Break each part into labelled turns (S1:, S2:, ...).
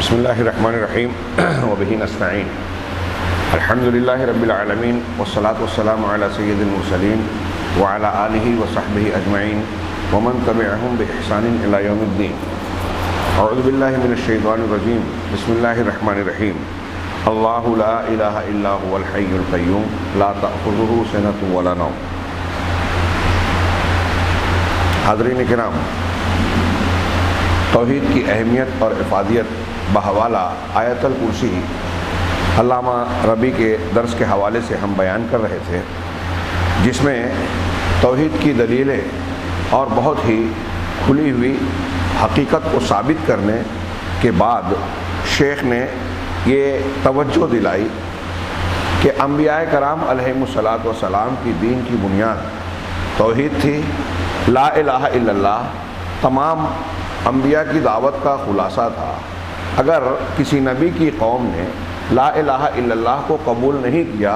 S1: بسم اللہ الرحمن الرحیم وبہ نستعین الحمد للہ رب العالمین والصلاة والسلام علی سید المرسلین وعلی آلہ وصحبہ اجمعین ومن تبعہم بإحسان الی یوم الدین۔ اعوذ باللہ من الشیطان الرجیم، بسم اللہ الرحمن الرحیم۔ اللہ لا الہ الا هو الحی القیوم لا تأخذہ سنۃ ولا نوم۔ حاضرین کرام، توحید کی اہمیت اور افادیت بحوالہ آیت الکرسی علامہ ربیع کے درس کے حوالے سے ہم بیان کر رہے تھے، جس میں توحید کی دلیلیں اور بہت ہی کھلی ہوئی حقیقت کو ثابت کرنے کے بعد شیخ نے یہ توجہ دلائی کہ انبیاء کرام علیہم الصلاۃ والسلام کی دین کی بنیاد توحید تھی، لا الہ الا اللہ تمام انبیاء کی دعوت کا خلاصہ تھا۔ اگر کسی نبی کی قوم نے لا الہ الا اللہ کو قبول نہیں کیا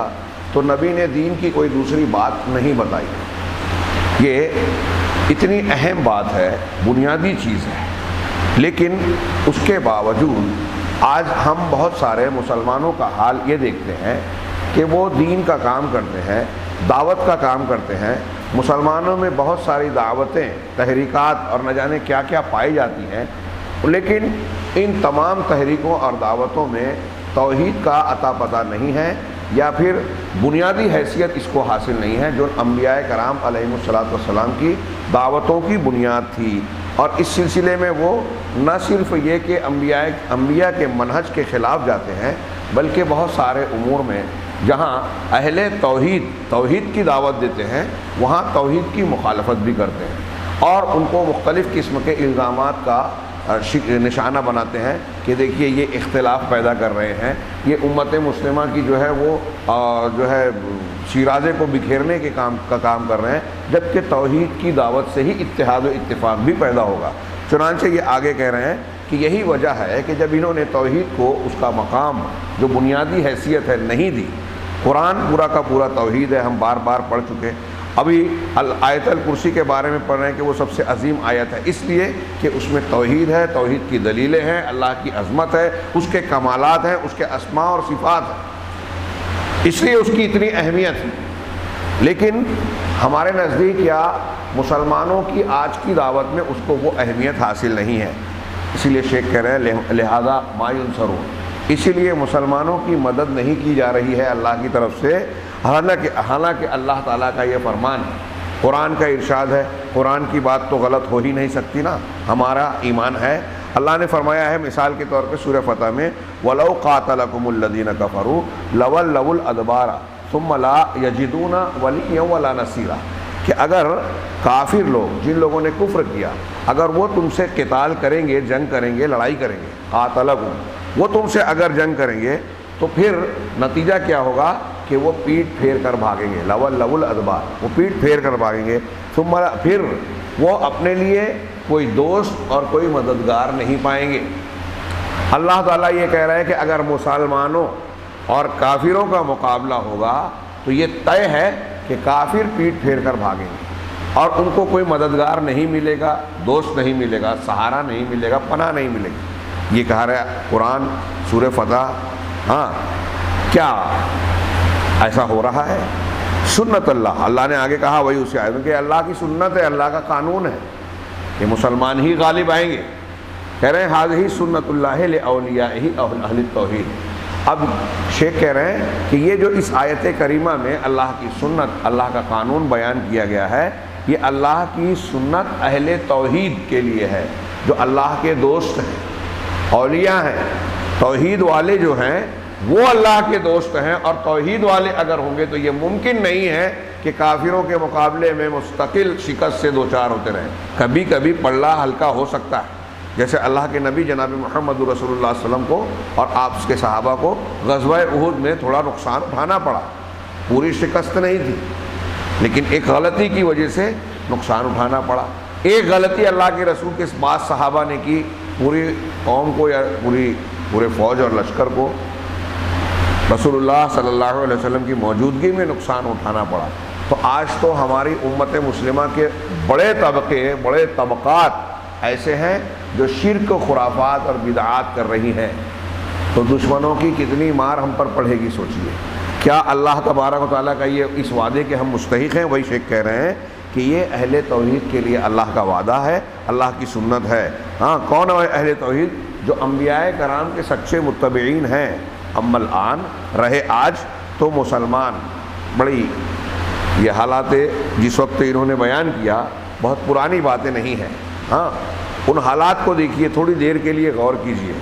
S1: تو نبی نے دین کی کوئی دوسری بات نہیں بتائی۔ یہ اتنی اہم بات ہے، بنیادی چیز ہے، لیکن اس کے باوجود آج ہم بہت سارے مسلمانوں کا حال یہ دیکھتے ہیں کہ وہ دین کا کام کرتے ہیں، دعوت کا کام کرتے ہیں۔ مسلمانوں میں بہت ساری دعوتیں، تحریکات اور نہ جانے کیا کیا پائی جاتی ہیں، لیکن ان تمام تحریکوں اور دعوتوں میں توحید کا عطا پتہ نہیں ہے، یا پھر بنیادی حیثیت اس کو حاصل نہیں ہے جو انبیاء کرام علیہم الصلاۃ والسلام کی دعوتوں کی بنیاد تھی۔ اور اس سلسلے میں وہ نہ صرف یہ کہ انبیاء کے منہج کے خلاف جاتے ہیں، بلکہ بہت سارے امور میں جہاں اہل توحید کی دعوت دیتے ہیں وہاں توحید کی مخالفت بھی کرتے ہیں، اور ان کو مختلف قسم کے الزامات کا نشانہ بناتے ہیں کہ دیکھیے یہ اختلاف پیدا کر رہے ہیں، یہ امت مسلمہ کی جو ہے شیرازے کو بکھیرنے کے کام کر رہے ہیں، جبکہ توحید کی دعوت سے ہی اتحاد و اتفاق بھی پیدا ہوگا۔ چنانچہ یہ آگے کہہ رہے ہیں کہ یہی وجہ ہے کہ جب انہوں نے توحید کو اس کا مقام جو بنیادی حیثیت ہے نہیں دی۔ قرآن پورا کا پورا توحید ہے، ہم بار بار پڑھ چکے۔ ابھی آیت الکرسی کے بارے میں پڑھ رہے ہیں کہ وہ سب سے عظیم آیت ہے، اس لیے کہ اس میں توحید ہے، توحید کی دلیلیں ہیں، اللہ کی عظمت ہے، اس کے کمالات ہیں، اس کے اسماء اور صفات ہیں، اس لیے اس کی اتنی اہمیت ہے۔ لیکن ہمارے نزدیک یا مسلمانوں کی آج کی دعوت میں اس کو وہ اہمیت حاصل نہیں ہے، اسی لیے شیخ کہہ رہے ہیں لہذا ما ینصرون، اسی لیے مسلمانوں کی مدد نہیں کی جا رہی ہے اللہ کی طرف سے، حالانکہ اللہ تعالیٰ کا یہ فرمان ہے، قرآن کا ارشاد ہے، قرآن کی بات تو غلط ہو ہی نہیں سکتی نا، ہمارا ایمان ہے۔ اللہ نے فرمایا ہے مثال کے طور پہ سورہ فتح میں وَلَوْ قَاتَلَكُمُ الَّذِينَ كَفَرُوا لَوَلَّوُا الْأَدْبَارَ ثُمَّ لَا يَجِدُونَ وَلِيًّا وَلَا نَصِيرًا، کہ اگر کافر لوگ، جن لوگوں نے کفر کیا، اگر وہ تم سے قتال کریں گے، جنگ کریں گے، لڑائی کریں گے، قاتلکم، وہ تم سے اگر جنگ کریں گے تو پھر نتیجہ کیا ہوگا کہ وہ پیٹ پھیر کر بھاگیں گے، لَوَلَّوُا الْأَدْبَارَ، وہ پیٹ پھیر کر بھاگیں گے، پھر وہ اپنے لیے کوئی دوست اور کوئی مددگار نہیں پائیں گے۔ اللہ تعالیٰ یہ کہہ رہا ہے کہ اگر مسلمانوں اور کافروں کا مقابلہ ہوگا تو یہ طے ہے کہ کافر پیٹ پھیر کر بھاگیں گے، اور ان کو کوئی مددگار نہیں ملے گا، دوست نہیں ملے گا، سہارا نہیں ملے گا، پناہ نہیں ملے گی۔ یہ کہا رہا ہے قرآن سورہ فتح۔ ہاں، کیا ایسا ہو رہا ہے؟ سنت اللہ نے آگے کہا وہی اسے آئے کہ اللہ کی سنت ہے، اللہ کا قانون ہے کہ مسلمان ہی غالب آئیں گے۔ کہہ رہے ہیں ھذہ سنت اللہ لأولیائہ اہل التوحید۔ اب شیخ کہہ رہے ہیں کہ یہ جو اس آیت کریمہ میں اللہ کی سنت، اللہ کا قانون بیان کیا گیا ہے، یہ اللہ کی سنت اہل توحید کے لیے ہے، جو اللہ کے دوست ہیں، اولیاء ہیں۔ توحید والے جو ہیں وہ اللہ کے دوست ہیں، اور توحید والے اگر ہوں گے تو یہ ممکن نہیں ہے کہ کافروں کے مقابلے میں مستقل شکست سے دوچار ہوتے رہیں۔ کبھی کبھی پلڑا ہلکا ہو سکتا ہے، جیسے اللہ کے نبی جناب محمد رسول اللہ صلی اللہ علیہ وسلم کو اور آپ کے صحابہ کو غزوہ احد میں تھوڑا نقصان اٹھانا پڑا، پوری شکست نہیں تھی، لیکن ایک غلطی کی وجہ سے نقصان اٹھانا پڑا۔ ایک غلطی اللہ کے رسول کے بعض صحابہ نے کی، پوری قوم کو یا پورے فوج اور لشکر کو رسول اللہ صلی اللہ علیہ وسلم کی موجودگی میں نقصان اٹھانا پڑا۔ تو آج تو ہماری امت مسلمہ کے بڑے طبقات ایسے ہیں جو شرک و خرافات اور بدعات کر رہی ہیں، تو دشمنوں کی کتنی مار ہم پر پڑے گی سوچئے۔ کیا اللہ تبارک و تعالیٰ کا یہ اس وعدے کے ہم مستحق ہیں؟ وہی شیخ کہہ رہے ہیں کہ یہ اہل توحید کے لیے اللہ کا وعدہ ہے، اللہ کی سنت ہے۔ ہاں، کون ہے اہل توحید؟ جو انبیاء کرام کے سچے متبعین ہیں۔ اما الآن، رہے آج تو مسلمان، بڑی یہ حالات جس وقت انہوں نے بیان کیا بہت پرانی باتیں نہیں ہیں۔ ہاں، ان حالات کو دیکھیے، تھوڑی دیر کے لیے غور کیجئے۔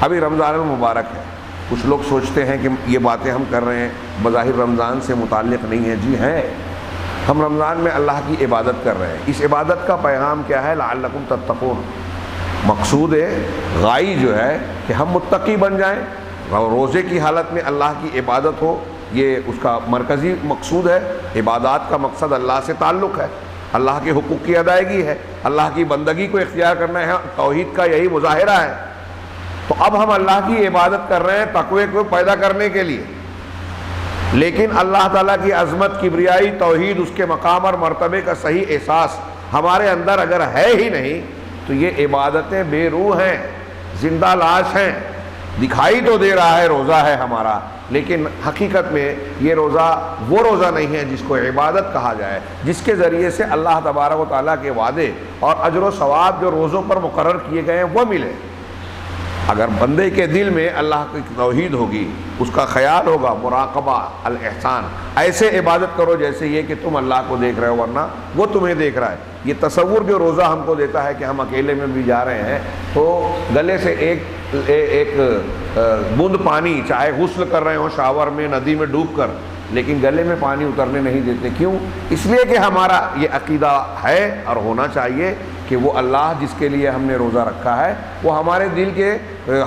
S1: ابھی رمضان المبارک ہے، کچھ لوگ سوچتے ہیں کہ یہ باتیں ہم کر رہے ہیں بظاہر رمضان سے متعلق نہیں ہیں۔ جی ہیں، ہم رمضان میں اللہ کی عبادت کر رہے ہیں۔ اس عبادت کا پیغام کیا ہے؟ لعلکم تتقون۔ مقصود غائی جو ہے کہ ہم متقی بن جائیں، روزے کی حالت میں اللہ کی عبادت ہو، یہ اس کا مرکزی مقصود ہے۔ عبادات کا مقصد اللہ سے تعلق ہے، اللہ کے حقوق کی ادائیگی ہے، اللہ کی بندگی کو اختیار کرنا ہے، توحید کا یہی مظاہرہ ہے۔ تو اب ہم اللہ کی عبادت کر رہے ہیں تقوی کو پیدا کرنے کے لیے، لیکن اللہ تعالیٰ کی عظمت، کبریائی، توحید، اس کے مقام اور مرتبے کا صحیح احساس ہمارے اندر اگر ہے ہی نہیں تو یہ عبادتیں بے روح ہیں، زندہ لاش ہیں۔ دکھائی تو دے رہا ہے روزہ ہے ہمارا، لیکن حقیقت میں یہ روزہ وہ روزہ نہیں ہے جس کو عبادت کہا جائے، جس کے ذریعے سے اللہ تبارک و تعالیٰ کے وعدے اور اجر و ثواب جو روزوں پر مقرر کیے گئے ہیں وہ ملے۔ اگر بندے کے دل میں اللہ کی توحید ہوگی، اس کا خیال ہوگا، مراقبہ، الاحسان، ایسے عبادت کرو جیسے یہ کہ تم اللہ کو دیکھ رہے ہو ورنہ وہ تمہیں دیکھ رہا ہے۔ یہ تصور جو روزہ ہم کو دیتا ہے کہ ہم اکیلے میں بھی جا رہے ہیں تو گلے سے ایک بوند پانی، چاہے غسل کر رہے ہوں شاور میں، ندی میں ڈوب کر، لیکن گلے میں پانی اترنے نہیں دیتے۔ کیوں؟ اس لیے کہ ہمارا یہ عقیدہ ہے اور ہونا چاہیے کہ وہ اللہ جس کے لیے ہم نے روزہ رکھا ہے وہ ہمارے دل کے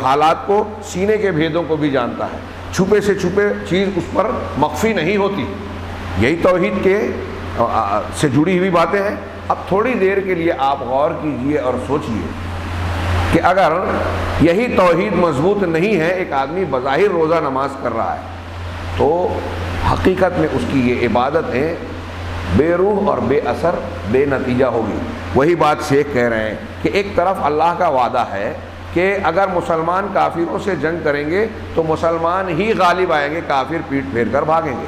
S1: حالات کو، سینے کے بھیدوں کو بھی جانتا ہے۔ چھپے سے چھپے چیز اس پر مخفی نہیں ہوتی۔ یہی توحید کے سے جڑی ہوئی باتیں ہیں۔ اب تھوڑی دیر کے لیے آپ غور کیجئے اور سوچئے کہ اگر یہی توحید مضبوط نہیں ہے، ایک آدمی بظاہر روزہ نماز کر رہا ہے تو حقیقت میں اس کی یہ عبادتیں بے روح اور بے اثر، بے نتیجہ ہوگی۔ وہی بات شیخ کہہ رہے ہیں کہ ایک طرف اللہ کا وعدہ ہے کہ اگر مسلمان کافروں سے جنگ کریں گے تو مسلمان ہی غالب آئیں گے، کافر پیٹ پھیر کر بھاگیں گے۔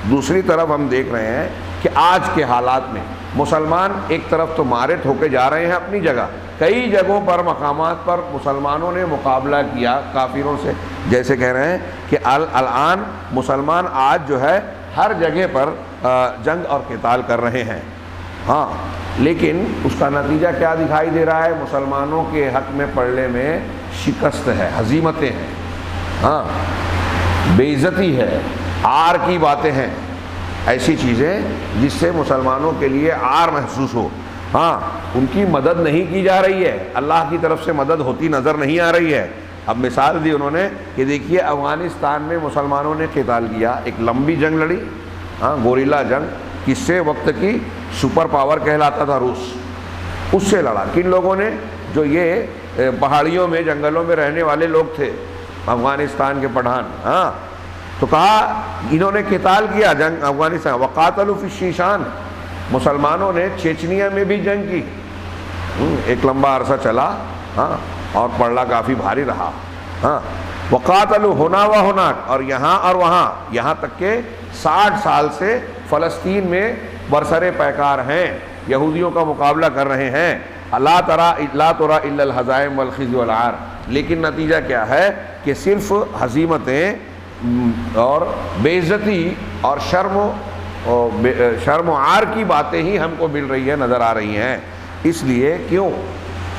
S1: دوسری طرف ہم دیکھ رہے ہیں کہ آج کے حالات میں مسلمان ایک طرف تو مارٹ ہو کے جا رہے ہیں اپنی جگہ، کئی جگہوں پر، مقامات پر مسلمانوں نے مقابلہ کیا کافروں سے۔ جیسے کہہ رہے ہیں کہ الان مسلمان آج جو ہے ہر جگہ پر جنگ اور قتال کر رہے ہیں۔ ہاں، لیکن اس کا نتیجہ کیا دکھائی دے رہا ہے؟ مسلمانوں کے حق میں پڑھنے میں شکست ہے، ہزیمتیں ہیں، ہاں، بے عزتی ہے، عار کی باتیں ہیں، ایسی چیزیں جس سے مسلمانوں کے لیے عار محسوس ہو۔ ہاں، ان کی مدد نہیں کی جا رہی ہے، اللہ کی طرف سے مدد ہوتی نظر نہیں آ رہی ہے۔ اب مثال دی انہوں نے کہ دیکھیے افغانستان میں مسلمانوں نے قتال کیا، ایک لمبی جنگ لڑی، ہاں، گوریلا جنگ، کس سے؟ وقت کی سپر پاور کہلاتا تھا روس، اس سے لڑا۔ کن لوگوں نے؟ جو یہ پہاڑیوں میں، جنگلوں میں رہنے والے لوگ تھے، افغانستان کے پٹھان۔ ہاں، تو کہا انہوں نے قتال کیا، جنگ افغانستان۔ وقاتلوا فی الشیشان، مسلمانوں نے چیچنیا میں بھی جنگ کی، ایک لمبا عرصہ چلا، ہاں، اور پڑھنا کافی بھاری رہا۔ ہاں، وقاتلوا ہونا و ہناک، اور یہاں اور وہاں، یہاں تک کہ 60 سال سے فلسطین میں برسرے پیکار ہیں، یہودیوں کا مقابلہ کر رہے ہیں۔ لا ترى الا الہزائم والخزي والعار، لیکن نتیجہ کیا ہے کہ صرف ہزیمتیں اور بے عزتی اور شرم و عار کی باتیں ہی ہم کو مل رہی ہے، نظر آ رہی ہیں۔ اس لیے کیوں؟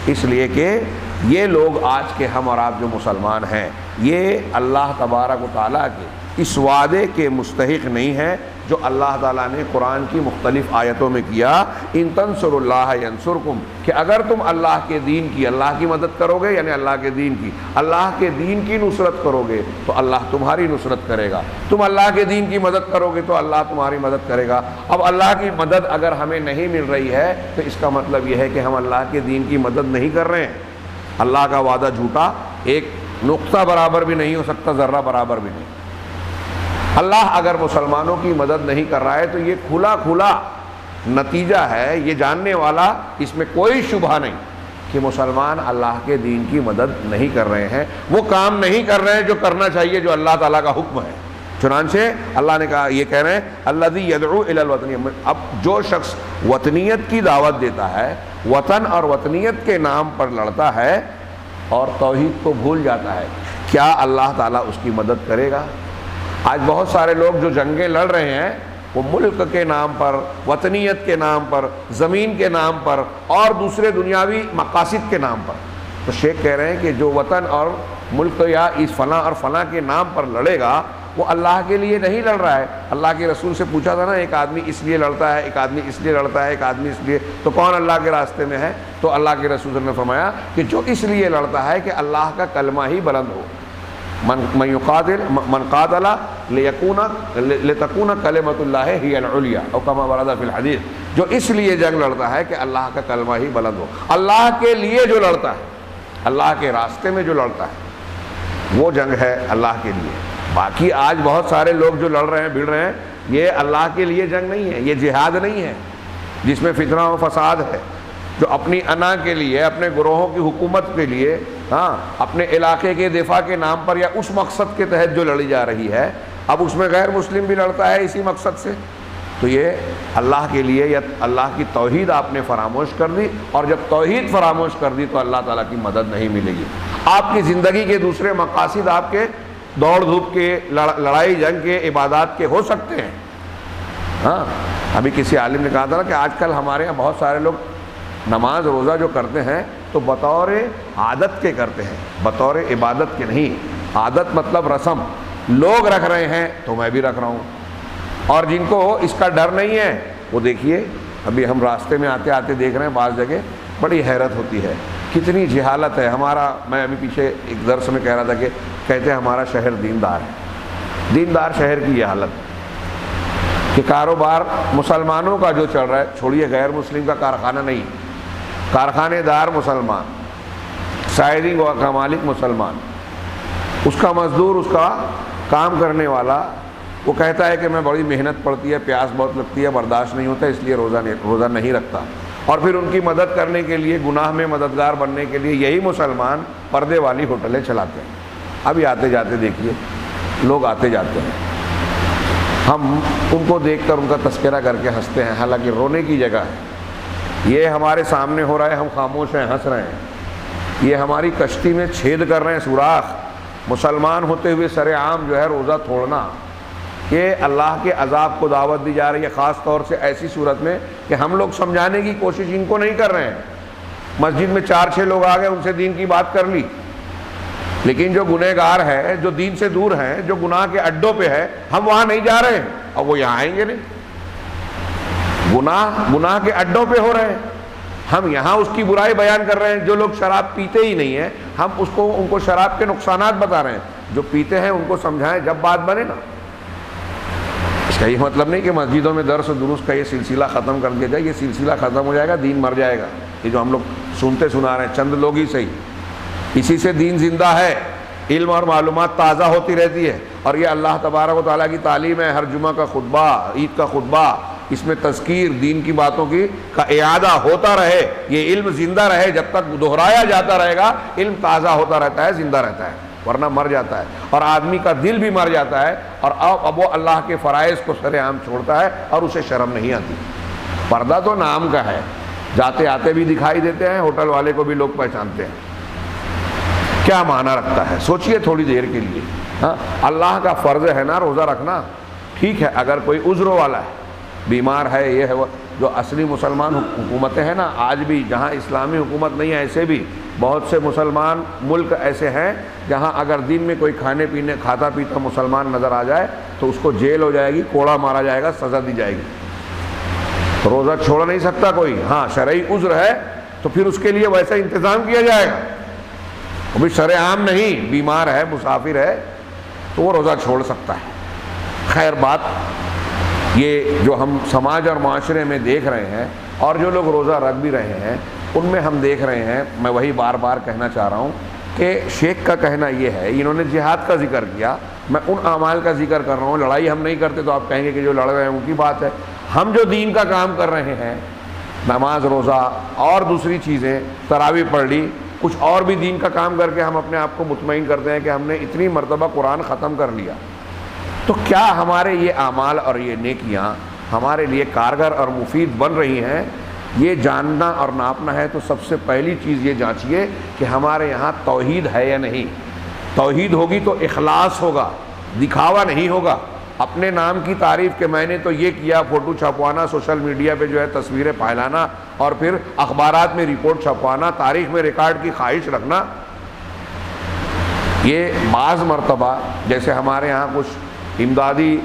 S1: اس لیے کہ یہ لوگ آج کے ہم اور آپ جو مسلمان ہیں، یہ اللہ تبارک و تعالیٰ کے اس وعدے کے مستحق نہیں ہیں جو اللہ تعالیٰ نے قرآن کی مختلف آیتوں میں کیا، ان تنصروا اللہ ینصرکم، کہ اگر تم اللہ کے دین کی، اللہ کی مدد کرو گے، یعنی اللہ کے دین کی نصرت کرو گے تو اللہ تمہاری نصرت کرے گا، تم اللہ کے دین کی مدد کرو گے تو اللہ تمہاری مدد کرے گا۔ اب اللہ کی مدد اگر ہمیں نہیں مل رہی ہے تو اس کا مطلب یہ ہے کہ ہم اللہ کے دین کی مدد نہیں کر رہے ہیں۔ اللہ کا وعدہ جھوٹا، ایک نقطہ برابر بھی نہیں ہو سکتا، ذرہ برابر بھی نہیں۔ اللہ اگر مسلمانوں کی مدد نہیں کر رہا ہے تو یہ کھلا نتیجہ ہے، یہ جاننے والا، اس میں کوئی شبہ نہیں کہ مسلمان اللہ کے دین کی مدد نہیں کر رہے ہیں، وہ کام نہیں کر رہے ہیں جو کرنا چاہیے، جو اللہ تعالیٰ کا حکم ہے۔ چنانچہ اللہ نے کہا، یہ کہہ رہے ہیں الذی یدعو الی الوطنیہ، اب جو شخص وطنیت کی دعوت دیتا ہے، وطن اور وطنیت کے نام پر لڑتا ہے اور توحید کو بھول جاتا ہے، کیا اللہ تعالیٰ اس کی مدد کرے گا؟ آج بہت سارے لوگ جو جنگیں لڑ رہے ہیں وہ ملک کے نام پر، وطنیت کے نام پر، زمین کے نام پر اور دوسرے دنیاوی مقاصد کے نام پر۔ تو شیخ کہہ رہے ہیں کہ جو وطن اور ملک یا اس فلاں اور فلاں کے نام پر لڑے گا وہ اللہ کے لیے نہیں لڑ رہا ہے۔ اللہ کے رسول سے پوچھا تھا نا، ایک آدمی اس لیے لڑتا ہے، ایک آدمی اس لیے لڑتا ہے، ایک آدمی اس لیے، تو کون اللہ کے راستے میں ہے؟ تو اللہ کے رسول نے فرمایا کہ جو اس لیے لڑتا ہے کہ اللہ کا کلمہ ہی بلند ہو، من قاتل لتکون کلمۃ اللہ ہی العلیٰ او کما ورد فی الحدیث، جو اس لیے جنگ لڑتا ہے کہ اللہ کا کلمہ ہی بلند ہو، اللہ کے لیے جو لڑتا ہے، اللہ کے راستے میں جو لڑتا ہے، وہ جنگ ہے اللہ کے لیے۔ باقی آج بہت سارے لوگ جو لڑ رہے ہیں، بھیڑ رہے ہیں، یہ اللہ کے لیے جنگ نہیں ہے، یہ جہاد نہیں ہے جس میں فتنہ و فساد ہے، جو اپنی انا کے لیے، اپنے گروہوں کی حکومت کے لیے، اپنے علاقے کے دفاع کے نام پر یا اس مقصد کے تحت جو لڑی جا رہی ہے، اب اس میں غیر مسلم بھی لڑتا ہے اسی مقصد سے، تو یہ اللہ کے لیے یا اللہ کی توحید آپ نے فراموش کر دی، اور جب توحید فراموش کر دی تو اللہ تعالیٰ کی مدد نہیں ملے گی۔ آپ کی زندگی کے دوسرے مقاصد آپ کے دوڑ دھوپ کے، لڑائی جنگ کے، عبادات کے ہو سکتے ہیں۔ ابھی کسی عالم نے کہا تھا نا کہ آج کل ہمارے یہاں بہت سارے لوگ نماز روزہ جو کرتے ہیں تو بطور عادت کے کرتے ہیں، بطور عبادت کے نہیں۔ عادت مطلب رسم، لوگ رکھ رہے ہیں تو میں بھی رکھ رہا ہوں، اور جن کو اس کا ڈر نہیں ہے وہ دیکھیے، ابھی ہم راستے میں آتے آتے دیکھ رہے ہیں بعض جگہ، بڑی حیرت ہوتی ہے، کتنی جہالت ہے۔ ہمارا، میں ابھی پیچھے ایک درس میں کہہ رہا تھا کہ کہتے ہیں ہمارا شہر دیندار ہے، دیندار شہر کی یہ حالت کہ کاروبار مسلمانوں کا جو چل رہا ہے، چھوڑیے غیر مسلم کا کارخانہ نہیں، کارخانے دار مسلمان، سائرنگ کا مالک مسلمان، اس کا مزدور، اس کا کام کرنے والا، وہ کہتا ہے کہ میں بڑی محنت پڑتی ہے، پیاس بہت لگتی ہے، برداشت نہیں ہوتا، اس لیے روزہ نہیں رکھتا، اور پھر ان کی مدد کرنے کے لیے، گناہ میں مددگار بننے کے لیے یہی مسلمان پردے والی ہوٹلیں چلاتے ہیں۔ ابھی آتے جاتے دیکھیے لوگ آتے جاتے ہیں، ہم ان کو دیکھ کر ان کا تذکرہ کر کے ہنستے ہیں، حالانکہ رونے کی جگہ ہے۔ یہ ہمارے سامنے ہو رہا ہے، ہم خاموش ہیں، ہنس رہے ہیں، یہ ہماری کشتی میں چھید کر رہے ہیں سوراخ۔ مسلمان ہوتے ہوئے سر عام جو ہے روزہ توڑنا، یہ اللہ کے عذاب کو دعوت دی جا رہی ہے، خاص طور سے ایسی صورت میں کہ ہم لوگ سمجھانے کی کوشش ان کو نہیں کر رہے ہیں۔ مسجد میں 4-6 لوگ آ گئے، ان سے دین کی بات کر لی، لیکن جو گنہگار ہے، جو دین سے دور ہیں، جو گناہ کے اڈوں پہ ہے، ہم وہاں نہیں جا رہے ہیں، اور وہ یہاں آئیں گے نہیں۔ گناہ کے اڈوں پہ ہو رہے ہیں، ہم یہاں اس کی برائی بیان کر رہے ہیں۔ جو لوگ شراب پیتے ہی نہیں ہیں، ہم ان کو شراب کے نقصانات بتا رہے ہیں۔ جو پیتے ہیں ان کو سمجھائیں جب بات بنے نا۔ اس کا یہ مطلب نہیں کہ مسجدوں میں درس و دروس کا یہ سلسلہ ختم کر دیا جائے، یہ سلسلہ ختم ہو جائے گا، دین مر جائے گا۔ یہ جو ہم لوگ سنتے سنا رہے ہیں، چند لوگ ہی صحیح، اسی سے دین زندہ ہے، علم اور معلومات تازہ ہوتی رہتی ہے، اور یہ اللہ تبارک و تعالیٰ کی تعلیم ہے۔ ہر جمعہ کا خطبہ، عید کا خطبہ، اس میں تذکیر، دین کی باتوں کی کا اعادہ ہوتا رہے، یہ علم زندہ رہے، جب تک دہرایا جاتا رہے گا علم تازہ ہوتا رہتا ہے، زندہ رہتا ہے، ورنہ مر جاتا ہے، اور آدمی کا دل بھی مر جاتا ہے، اور اب وہ اللہ کے فرائض کو سر عام چھوڑتا ہے اور اسے شرم نہیں آتی۔ پردہ تو نام کا ہے، جاتے آتے بھی دکھائی دیتے ہیں، ہوٹل والے کو بھی لوگ پہچانتے ہیں، کیا معنی رکھتا ہے؟ سوچئے تھوڑی دیر کے لیے۔ اللہ کا فرض ہے نا روزہ رکھنا، ٹھیک ہے، اگر کوئی عذر والا ہے، بیمار ہے، یہ ہے وہ، جو اصلی مسلمان حکومتیں ہیں نا، آج بھی جہاں اسلامی حکومت نہیں ہے، ایسے بھی بہت سے مسلمان ملک ایسے ہیں جہاں اگر دن میں کوئی کھاتا پیتا مسلمان نظر آ جائے تو اس کو جیل ہو جائے گی، کوڑا مارا جائے گا، سزا دی جائے گی۔ روزہ چھوڑ نہیں سکتا کوئی، ہاں شرعی عذر ہے تو پھر اس کے لیے ویسا انتظام کیا جائے گا۔ ابھی شرع عام نہیں، بیمار ہے، مسافر ہے، تو وہ روزہ چھوڑ سکتا ہے۔ خیر بات یہ جو ہم سماج اور معاشرے میں دیکھ رہے ہیں، اور جو لوگ روزہ رکھ بھی رہے ہیں، ان میں ہم دیکھ رہے ہیں، میں وہی بار بار کہنا چاہ رہا ہوں کہ شیخ کا کہنا یہ ہے، انہوں نے جہاد کا ذکر کیا، میں ان اعمال کا ذکر کر رہا ہوں۔ لڑائی ہم نہیں کرتے تو آپ کہیں گے کہ جو لڑ رہے ہیں ان کی بات ہے۔ ہم جو دین کا کام کر رہے ہیں، نماز روزہ اور دوسری چیزیں، تراویح پڑھ لی، کچھ اور بھی دین کا کام کر کے ہم اپنے آپ کو مطمئن کرتے ہیں کہ ہم نے اتنی مرتبہ قرآن ختم کر لیا، تو کیا ہمارے یہ اعمال اور یہ نیکیاں ہمارے لیے کارگر اور مفید بن رہی ہیں؟ یہ جاننا اور ناپنا ہے تو سب سے پہلی چیز یہ جانچیے کہ ہمارے یہاں توحید ہے یا نہیں۔ توحید ہوگی تو اخلاص ہوگا، دکھاوا نہیں ہوگا، اپنے نام کی تعریف کہ میں نے تو یہ کیا، فوٹو چھپوانا، سوشل میڈیا پہ جو ہے تصویریں پھیلانا اور پھر اخبارات میں رپورٹ چھپوانا، تاریخ میں ریکارڈ کی خواہش رکھنا۔ یہ بعض مرتبہ جیسے ہمارے ہاں کچھ امدادی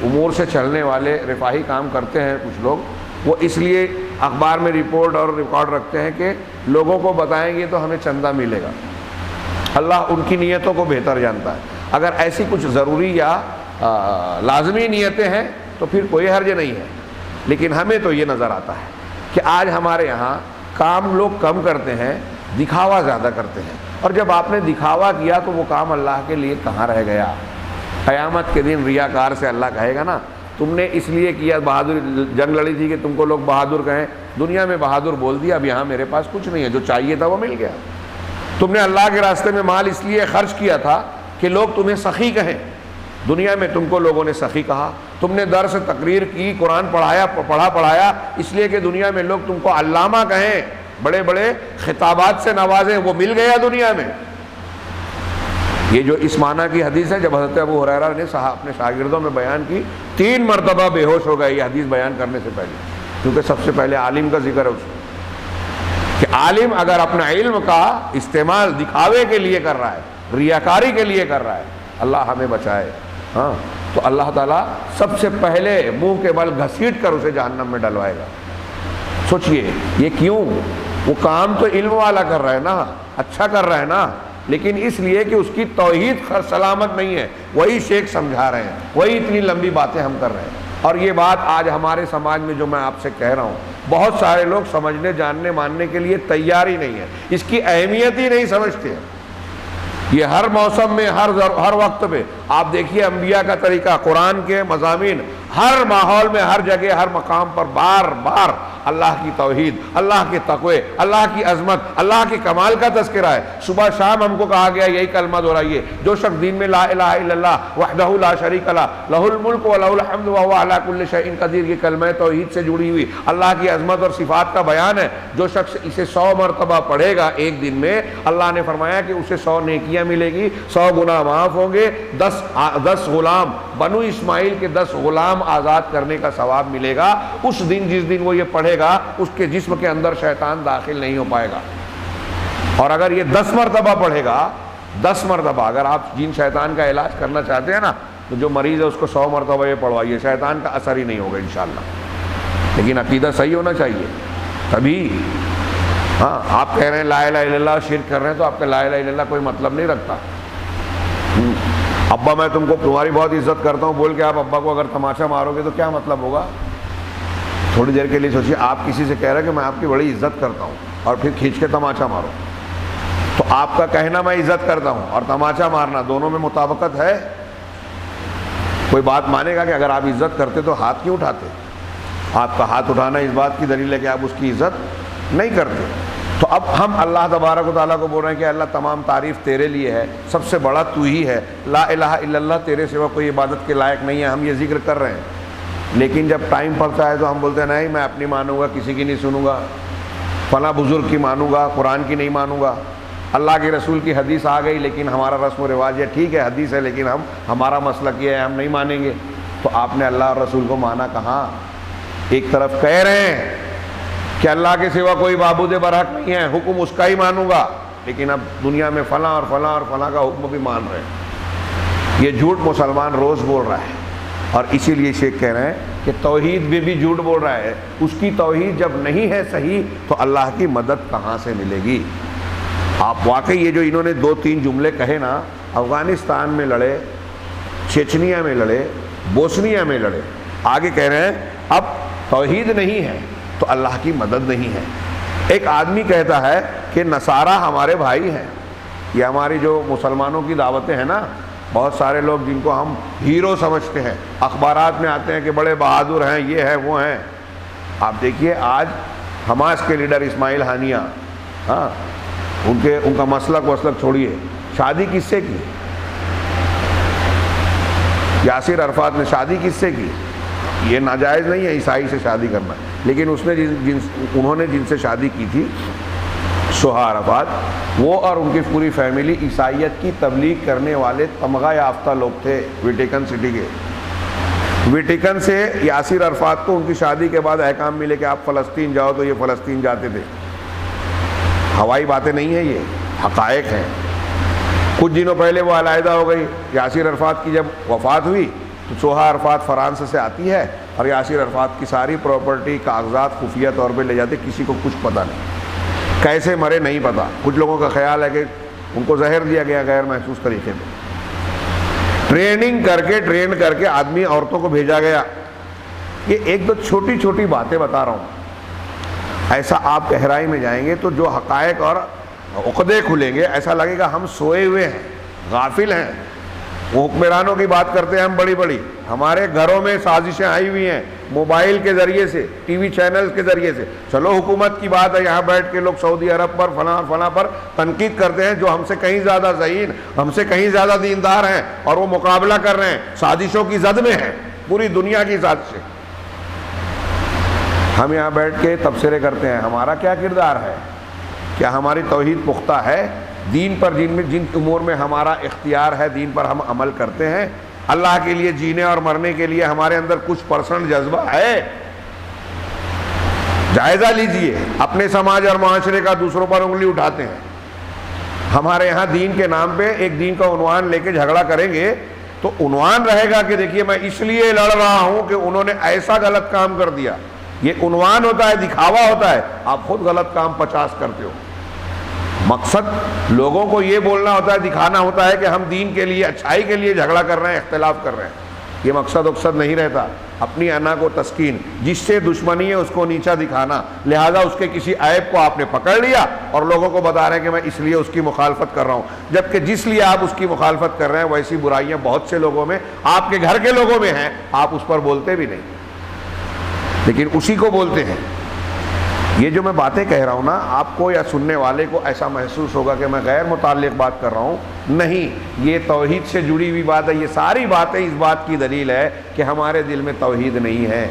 S1: امور سے چلنے والے رفاہی کام کرتے ہیں کچھ لوگ، وہ اس لیے اخبار میں رپورٹ اور ریکارڈ رکھتے ہیں کہ لوگوں کو بتائیں گے تو ہمیں چندہ ملے گا۔ اللہ ان کی نیتوں کو بہتر جانتا ہے۔ اگر ایسی کچھ ضروری یا لازمی نیتیں ہیں تو پھر کوئی حرج نہیں ہے، لیکن ہمیں تو یہ نظر آتا ہے کہ آج ہمارے یہاں کام لوگ کم کرتے ہیں، دکھاوا زیادہ کرتے ہیں، اور جب آپ نے دکھاوا کیا تو وہ کام اللہ کے لیے کہاں رہ گیا؟ قیامت کے دن ریاکار سے اللہ کہے گا نا تم نے اس لیے کیا، بہادر جنگ لڑی تھی کہ تم کو لوگ بہادر کہیں، دنیا میں بہادر بول دیا، اب یہاں میرے پاس کچھ نہیں ہے، جو چاہیے تھا وہ مل گیا۔ تم نے اللہ کے راستے میں مال اس لیے خرچ کیا تھا کہ لوگ تمہیں سخی کہیں، دنیا میں تم کو لوگوں نے سخی کہا۔ تم نے درس تقریر کی، قرآن پڑھایا اس لیے کہ دنیا میں لوگ تم کو علامہ کہیں، بڑے بڑے خطابات سے نوازیں، وہ مل گیا دنیا میں۔ یہ جو اس معنی کی حدیث ہے، جب حضرت ابو ہریرہ نے اپنے شاگردوں میں بیان کی، 3 مرتبہ بے ہوش ہو گئے یہ حدیث بیان کرنے سے پہلے، کیونکہ سب سے پہلے عالم کا ذکر ہے اس میں، کہ عالم اگر اپنا علم کا استعمال دکھاوے کے لیے کر رہا ہے، ریاکاری کے لیے کر رہا ہے، اللہ ہمیں بچائے، ہاں، تو اللہ تعالیٰ سب سے پہلے منہ کے بل گھسیٹ کر اسے جہنم میں ڈلوائے گا۔ سوچئے یہ کیوں؟ وہ کام تو علم والا کر رہا ہے نا، اچھا کر رہا ہے نا، لیکن اس لیے کہ اس کی توحید سلامت نہیں ہے، وہی شیخ سمجھا رہے ہیں، وہی اتنی لمبی باتیں ہم کر رہے ہیں۔ اور یہ بات آج ہمارے سماج میں جو میں آپ سے کہہ رہا ہوں، بہت سارے لوگ سمجھنے، جاننے، ماننے کے لیے تیار ہی نہیں ہے، اس کی اہمیت ہی نہیں سمجھتے ہیں۔ یہ ہر موسم میں، ہر وقت پہ آپ دیکھیے انبیاء کا طریقہ، قرآن کے مضامین، ہر ماحول میں، ہر جگہ، ہر مقام پر بار بار اللہ کی توحید، اللہ کے تقوی، اللہ کی عظمت، اللہ کے کمال کا تذکرہ ہے۔ صبح شام ہم کو کہا گیا یہی کلمہ دہرائیے، جو شخص دین میں لا الہ الا اللہ وحدہ لا شریک لہ لہ الملک و لہ الحمد وہو علی کل شیء قدیر، یہ کلمہ توحید سے جڑی ہوئی اللہ کی عظمت اور صفات کا بیان ہے۔ جو شخص اسے 100 مرتبہ پڑھے گا ایک دن میں، اللہ نے فرمایا کہ اسے 100 نیکیاں ملے گی، 100 گناہ معاف ہوں گے، 10 غلام، بنو اسماعیل کے 10 غلام آزاد کرنے کا ثواب ملے گا۔ اس دن جس دن وہ یہ پڑھے گا، اس کے جسم کے اندر شیطان داخل نہیں ہو پائے گا۔ اور اگر یہ 10 مرتبہ پڑھے گا، 10 مرتبہ، اگر آپ جن شیطان کا علاج کرنا چاہتے ہیں نا، تو جو مریض ہے اس کو 100 مرتبہ یہ پڑھوائیے، شیطان کا اثر ہی نہیں ہوگا انشاءاللہ۔ لیکن عقیدہ صحیح ہونا چاہیے تبھی۔ ہاں، آپ کہہ رہے ہیں لا الہ الا اللہ، شرک کر رہے ہیں، تو آپ کا لا الہ الا اللہ کوئی مطلب نہیں رکھتا۔ ابا میں تمہاری بہت عزت کرتا ہوں بول کے آپ ابا کو اگر تماشا مارو گے تو کیا مطلب ہوگا؟ تھوڑی دیر کے لیے سوچیے، آپ کسی سے کہہ رہے ہیں کہ میں آپ کی بڑی عزت کرتا ہوں اور پھر کھینچ کے تماشا مارو، تو آپ کا کہنا میں عزت کرتا ہوں اور تماشا مارنا، دونوں میں مطابقت ہے؟ کوئی بات مانے گا کہ اگر آپ عزت کرتے تو ہاتھ کیوں اٹھاتے؟ آپ کا ہاتھ اٹھانا اس بات کی دلیل ہے کہ آپ اس کی عزت نہیں کرتے۔ تو اب ہم اللہ تبارک و تعالیٰ کو بول رہے ہیں کہ اللہ تمام تعریف تیرے لیے ہے، سب سے بڑا تو ہی ہے، لا الہ الا اللہ، تیرے سوا کوئی عبادت کے لائق نہیں ہے، ہم یہ ذکر کر رہے ہیں۔ لیکن جب ٹائم پڑتا ہے تو ہم بولتے ہیں نہیں میں اپنی مانوں گا، کسی کی نہیں سنوں گا، فلاں بزرگ کی مانوں گا، قرآن کی نہیں مانوں گا، اللہ کے رسول کی حدیث آ گئی لیکن ہمارا رسم و رواج ہے، ٹھیک ہے حدیث ہے لیکن ہمارا مسلک یہ ہے، ہم نہیں مانیں گے۔ تو آپ نے اللہ اور رسول کو مانا کہاں؟ ایک طرف کہہ رہے ہیں کہ اللہ کے سوا کوئی معبود برحق نہیں ہے، حکم اس کا ہی مانوں گا، لیکن اب دنیا میں فلاں اور فلاں اور فلاں کا حکم بھی مان رہے ہیں۔ یہ جھوٹ مسلمان روز بول رہا ہے، اور اسی لیے شیخ کہہ رہے ہیں کہ توحید میں بھی جھوٹ بول رہا ہے۔ اس کی توحید جب نہیں ہے صحیح تو اللہ کی مدد کہاں سے ملے گی؟ آپ واقعی یہ جو انہوں نے 2-3 جملے کہے نا، افغانستان میں لڑے، چیچنیا میں لڑے، بوسنیا میں لڑے، آگے کہہ رہے ہیں اب توحید نہیں ہے تو اللہ کی مدد نہیں ہے۔ ایک آدمی کہتا ہے کہ نصارہ ہمارے بھائی ہیں، یہ ہماری جو مسلمانوں کی دعوتیں ہیں نا، بہت سارے لوگ جن کو ہم ہیرو سمجھتے ہیں، اخبارات میں آتے ہیں کہ بڑے بہادر ہیں، یہ ہیں وہ ہیں۔ آپ دیکھیے آج حماس کے لیڈر اسماعیل ہانیہ، ہاں ان کا مسلک وسلک چھوڑیے، شادی کس سے کی؟ یاسر عرفات نے شادی کس سے کی؟ یہ ناجائز نہیں ہے عیسائی سے شادی کرنا، لیکن اس نے انہوں نے جن سے شادی کی تھی سہا عرفات، وہ اور ان کی پوری فیملی عیسائیت کی تبلیغ کرنے والے تمغہ یافتہ لوگ تھے ویٹیکن سٹی کے۔ ویٹیکن سے یاسر عرفات کو ان کی شادی کے بعد احکام ملے کہ آپ فلسطین جاؤ، تو یہ فلسطین جاتے تھے۔ ہوائی باتیں نہیں ہیں، یہ حقائق ہیں۔ کچھ دنوں پہلے وہ علیحدہ ہو گئی، یاسر عرفات کی جب وفات ہوئی تو سہا عرفات فرانس سے آتی ہے اور یاسر عرفات کی ساری پراپرٹی کاغذات خفیہ طور پہ لے جاتے، کسی کو کچھ پتہ نہیں، کیسے مرے نہیں پتہ۔ کچھ لوگوں کا خیال ہے کہ ان کو زہر دیا گیا غیر محسوس طریقے پہ، ٹرین کر کے آدمی عورتوں کو بھیجا گیا۔ یہ ایک دو چھوٹی چھوٹی باتیں بتا رہا ہوں، ایسا آپ گہرائی میں جائیں گے تو جو حقائق اور عقدے کھلیں گے، ایسا لگے گا ہم سوئے ہوئے ہیں، غافل ہیں۔ وہ حکمرانوں کی بات کرتے ہیں ہم بڑی بڑی، ہمارے گھروں میں سازشیں آئی ہوئی ہیں موبائل کے ذریعے سے، ٹی وی چینل کے ذریعے سے۔ چلو حکومت کی بات ہے، یہاں بیٹھ کے لوگ سعودی عرب پر فلاں پر تنقید کرتے ہیں جو ہم سے کہیں زیادہ ذہین، ہم سے کہیں زیادہ دیندار ہیں، اور وہ مقابلہ کر رہے ہیں، سازشوں کی زد میں ہیں، پوری دنیا کی سازشیں۔ ہم یہاں بیٹھ کے تبصرے کرتے ہیں، ہمارا کیا کردار ہے؟ کیا ہماری توحید پختہ ہے؟ دین پر جن امور میں ہمارا اختیار ہے، دین پر ہم عمل کرتے ہیں؟ اللہ کے لیے جینے اور مرنے کے لیے ہمارے اندر کچھ پرسنٹ جذبہ ہے؟ جائزہ لیجئے، اپنے سماج اور معاشرے کا دوسروں پر انگلی اٹھاتے ہیں۔ ہمارے یہاں دین کے نام پہ ایک دین کا عنوان لے کے جھگڑا کریں گے تو عنوان رہے گا کہ دیکھیے میں اس لیے لڑ رہا ہوں کہ انہوں نے ایسا غلط کام کر دیا۔ یہ عنوان ہوتا ہے، دکھاوا ہوتا ہے، آپ خود غلط کام 50 کرتے ہو۔ مقصد لوگوں کو یہ بولنا ہوتا ہے، دکھانا ہوتا ہے کہ ہم دین کے لیے، اچھائی کے لیے جھگڑا کر رہے ہیں، اختلاف کر رہے ہیں۔ یہ مقصد نہیں رہتا۔ اپنی انا کو تسکین، جس سے دشمنی ہے اس کو نیچا دکھانا، لہذا اس کے کسی عیب کو آپ نے پکڑ لیا اور لوگوں کو بتا رہے ہیں کہ میں اس لیے اس کی مخالفت کر رہا ہوں، جبکہ جس لیے آپ اس کی مخالفت کر رہے ہیں ویسی برائیاں بہت سے لوگوں میں، آپ کے گھر کے لوگوں میں ہیں، آپ اس پر بولتے بھی نہیں، لیکن اسی کو بولتے ہیں۔ یہ جو میں باتیں کہہ رہا ہوں نا، آپ کو یا سننے والے کو ایسا محسوس ہوگا کہ میں غیر متعلق بات کر رہا ہوں، نہیں، یہ توحید سے جڑی ہوئی بات ہے۔ یہ ساری باتیں اس بات کی دلیل ہے کہ ہمارے دل میں توحید نہیں ہے۔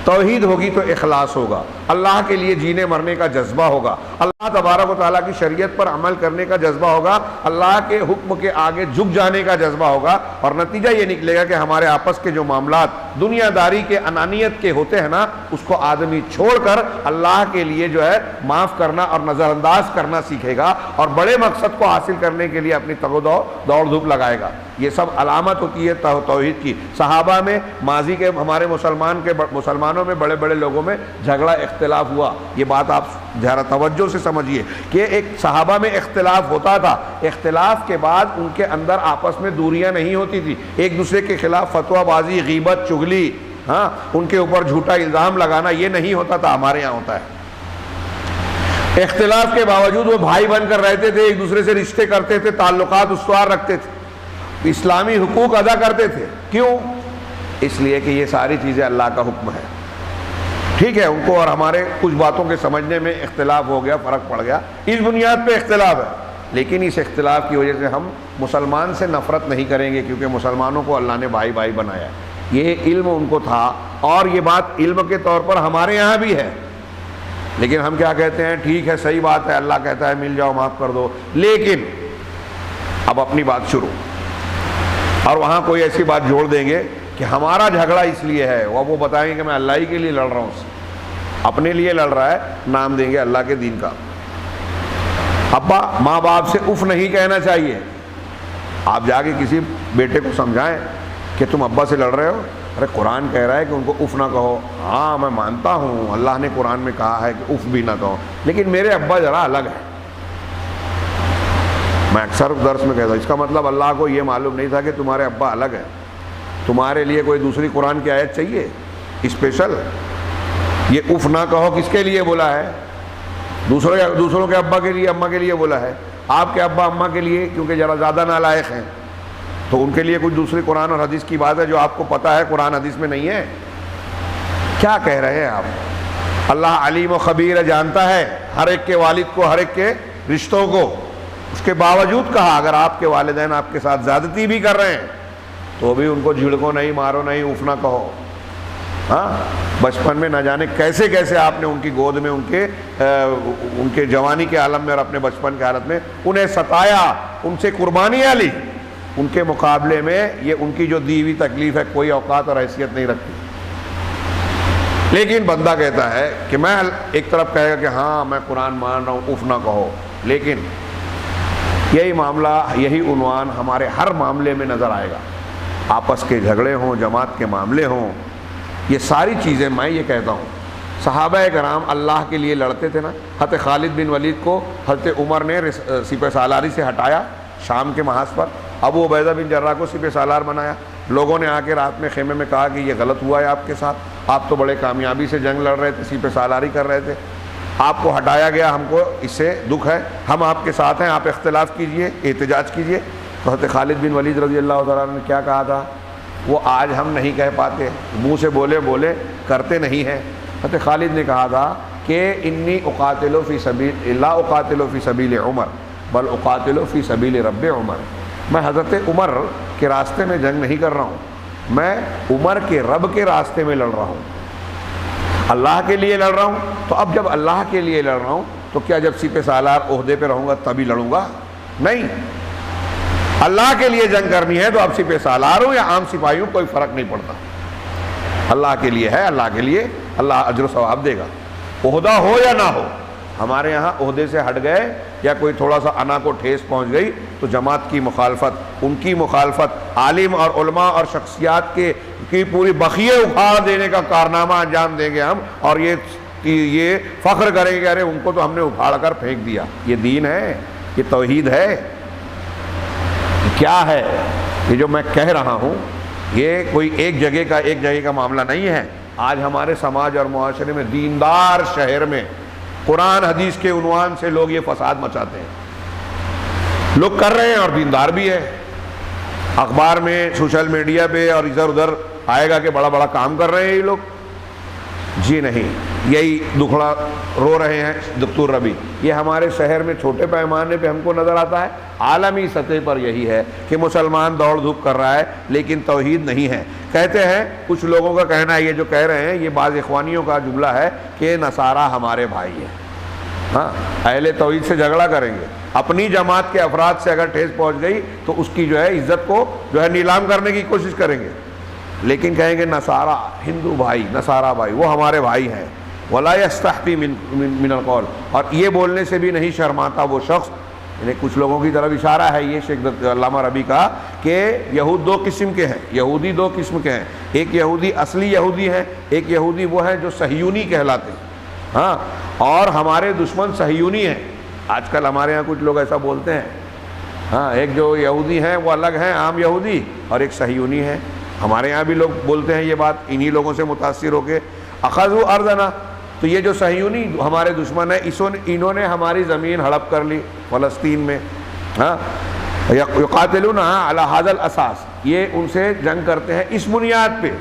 S1: توحید ہوگی تو اخلاص ہوگا، اللہ کے لیے جینے مرنے کا جذبہ ہوگا، اللہ تبارک و تعالیٰ کی شریعت پر عمل کرنے کا جذبہ ہوگا، اللہ کے حکم کے آگے جھک جانے کا جذبہ ہوگا، اور نتیجہ یہ نکلے گا کہ ہمارے آپس کے جو معاملات دنیا داری کے، انانیت کے ہوتے ہیں نا، اس کو آدمی چھوڑ کر اللہ کے لیے جو ہے معاف کرنا اور نظر انداز کرنا سیکھے گا، اور بڑے مقصد کو حاصل کرنے کے لیے اپنی تگ و دوڑ دھوپ لگائے گا۔ یہ سب علامت ہوتی ہے توحید کی۔ صحابہ میں، ماضی کے ہمارے مسلمانوں میں، بڑے بڑے لوگوں میں جھگڑا اختلاف ہوا۔ یہ بات آپ ذرا توجہ سے سمجھیے کہ ایک صحابہ میں اختلاف ہوتا تھا، اختلاف کے بعد ان کے اندر آپس میں دوریاں نہیں ہوتی تھی، ایک دوسرے کے خلاف فتویٰ بازی، غیبت، چغلی، ہاں ان کے اوپر جھوٹا الزام لگانا، یہ نہیں ہوتا تھا، ہمارے یہاں ہوتا ہے۔ اختلاف کے باوجود وہ بھائی بن کر رہتے تھے، ایک دوسرے سے رشتے کرتے تھے، تعلقات استوار رکھتے تھے، اسلامی حقوق ادا کرتے تھے۔ کیوں؟ اس لیے کہ یہ ساری چیزیں اللہ کا حکم ہے۔ ٹھیک ہے، ان کو اور ہمارے کچھ باتوں کے سمجھنے میں اختلاف ہو گیا، فرق پڑ گیا، اس بنیاد پہ اختلاف ہے، لیکن اس اختلاف کی وجہ سے ہم مسلمان سے نفرت نہیں کریں گے، کیونکہ مسلمانوں کو اللہ نے بھائی بھائی بنایا ہے۔ یہ علم ان کو تھا، اور یہ بات علم کے طور پر ہمارے یہاں بھی ہے، لیکن ہم کیا کہتے ہیں؟ ٹھیک ہے، صحیح بات ہے، اللہ کہتا ہے مل جاؤ، معاف کر دو، لیکن اب اپنی بات شروع، اور وہاں کوئی ایسی بات جوڑ دیں گے کہ ہمارا جھگڑا اس لیے ہے، وہ بتائیں گے کہ میں اللہ ہی کے لیے لڑ رہا ہوں، اپنے لیے لڑ رہا ہے، نام دیں گے اللہ کے دین کا۔ ابا ماں باپ سے اف نہیں کہنا چاہیے۔ آپ جا کے کسی بیٹے کو سمجھائیں کہ تم ابا سے لڑ رہے ہو، ارے قرآن کہہ رہا ہے کہ ان کو اف نہ کہو۔ ہاں میں مانتا ہوں اللہ نے قرآن میں کہا ہے کہ اف بھی نہ کہو، لیکن میرے ابا ذرا الگ ہے۔ میں اکثر درس میں کہتا ہوں، اس کا مطلب اللہ کو یہ معلوم نہیں تھا کہ تمہارے ابا الگ ہے، تمہارے لیے کوئی دوسری قرآن کی آیت چاہیے اسپیشل؟ یہ اف نہ کہو کس کے لیے بولا ہے؟ دوسروں کے ابا کے لیے، اماں کے لیے بولا ہے۔ آپ کے ابا اماں کے لیے کیونکہ ذرا زیادہ نالائق ہیں تو ان کے لیے کچھ دوسری قرآن اور حدیث کی بات ہے جو آپ کو پتہ ہے قرآن حدیث میں نہیں ہے۔ کیا کہہ رہے ہیں آپ؟ اللہ علیم و خبیر ہے، جانتا ہے ہر ایک کے والد کو، ہر ایک کے رشتوں کو۔ اس کے باوجود کہا اگر آپ کے والدین آپ کے ساتھ زیادتی بھی کر رہے ہیں تو بھی ان کو جھڑکو نہیں، مارو نہیں، اف نہ کہو۔ ہاں، بچپن میں نہ جانے کیسے کیسے آپ نے ان کی گود میں، ان کے جوانی کے عالم میں اور اپنے بچپن کے حالت میں انہیں ستایا، ان سے قربانیاں لی، ان کے مقابلے میں یہ ان کی جو دی ہوئی تکلیف ہے کوئی اوقات اور حیثیت نہیں رکھتی۔ لیکن بندہ کہتا ہے کہ میں ایک طرف کہے گا کہ ہاں میں قرآن مان رہا ہوں، اف نہ کہو، لیکن یہی معاملہ، یہی عنوان ہمارے ہر معاملے میں نظر آئے گا۔ آپس کے جھگڑے ہوں، جماعت کے معاملے ہوں، یہ ساری چیزیں میں یہ کہتا ہوں صحابہ کرام اللہ کے لیے لڑتے تھے نا۔ حضرت خالد بن ولید کو حضرت عمر نے سپہ سالاری سے ہٹایا شام کے محاذ پر، ابو عبیدہ بن جراح کو سپہ سالار بنایا۔ لوگوں نے آ کے رات میں خیمے میں کہا کہ یہ غلط ہوا ہے آپ کے ساتھ، آپ تو بڑے کامیابی سے جنگ لڑ رہے تھے، سپہ سالاری کر رہے تھے، آپ کو ہٹایا گیا، ہم کو اس سے دکھ ہے، ہم آپ کے ساتھ ہیں، آپ اختلاف کیجئے، احتجاج کیجئے۔ تو حضرت خالد بن ولید رضی اللہ تعالیٰ عنہ نے کیا کہا تھا؟ وہ آج ہم نہیں کہہ پاتے، منہ سے بولے کرتے نہیں ہیں۔ حضرت خالد نے کہا تھا کہ انی اقاتل فی سبیل لا اقاتل فی سبیل عمر بل اقاتل فی سبیل رب عمر، میں حضرت عمر کے راستے میں جنگ نہیں کر رہا ہوں، میں عمر کے رب کے راستے میں لڑ رہا ہوں، اللہ کے لیے لڑ رہا ہوں۔ تو اب جب اللہ کے لیے لڑ رہا ہوں تو کیا جب سپہ سالار عہدے پہ رہوں گا تبھی لڑوں گا؟ نہیں، اللہ کے لیے جنگ کرنی ہے تو اب سپہ سالار ہوں یا عام سپاہی ہوں کوئی فرق نہیں پڑتا، اللہ کے لیے ہے، اللہ کے لیے اللہ اجر و ثواب دے گا، عہدہ ہو یا نہ ہو۔ ہمارے یہاں عہدے سے ہٹ گئے یا کوئی تھوڑا سا انا کو ٹھیس پہنچ گئی تو جماعت کی مخالفت، ان کی مخالفت، عالم اور علماء اور شخصیات کی پوری بخیے اکھاڑ دینے کا کارنامہ انجام دیں گے ہم، اور یہ فخر کریں گے کہ ارے ان کو تو ہم نے اکھاڑ کر پھینک دیا۔ یہ دین ہے، یہ توحید ہے، کیا ہے یہ جو میں کہہ رہا ہوں؟ یہ کوئی ایک جگہ کا معاملہ نہیں ہے۔ آج ہمارے سماج اور معاشرے میں دیندار شہر میں قرآن حدیث کے عنوان سے لوگ یہ فساد مچاتے ہیں، لوگ کر رہے ہیں اور دیندار بھی ہے۔ اخبار میں، سوشل میڈیا پہ اور ادھر ادھر آئے گا کہ بڑا بڑا کام کر رہے ہیں یہ لوگ۔ جی نہیں، یہی دکھڑا رو رہے ہیں دکتور ربی، یہ ہمارے شہر میں چھوٹے پیمانے پہ ہم کو نظر آتا ہے، عالمی سطح پر یہی ہے کہ مسلمان دوڑ دھوپ کر رہا ہے لیکن توحید نہیں ہے۔ کہتے ہیں کچھ لوگوں کا کہنا ہے، یہ جو کہہ رہے ہیں یہ بعض اخوانیوں کا جملہ ہے کہ نصارہ ہمارے بھائی ہیں۔ ہاں، اہل توحید سے جھگڑا کریں گے، اپنی جماعت کے افراد سے اگر ٹھیس پہنچ گئی تو اس کی جو ہے عزت کو جو ہے نیلام کرنے کی کوشش کریں گے، لیکن کہیں گے نصارہ ہندو بھائی، نصارہ بھائی وہ ہمارے بھائی ہیں۔ ولا یستحی من القول، اور یہ بولنے سے بھی نہیں شرماتا وہ شخص، یعنی کچھ لوگوں کی طرف اشارہ ہے یہ شیخ علامہ ربی کا کہ یہود دو قسم کے ہیں، یہودی دو قسم کے ہیں، ایک یہودی اصلی یہودی ہیں، ایک یہودی وہ ہیں جو صہیونی کہلاتے ہیں۔ ہاں، اور ہمارے دشمن صہیونی ہیں۔ آج کل ہمارے ہاں کچھ لوگ ایسا بولتے ہیں، ہاں، ایک جو یہودی ہیں وہ الگ ہیں عام یہودی، اور ایک صہیونی ہے۔ ہمارے یہاں بھی لوگ بولتے ہیں یہ بات، انہی لوگوں سے متاثر ہو کے اخذوا ارضنا، تو یہ جو صہیونی ہمارے دشمن ہیں انہوں نے ہماری زمین ہڑپ کر لی فلسطین میں۔ ہاں، یقاتلون علی ھذا الاساس، یہ ان سے جنگ کرتے ہیں اس بنیاد پہ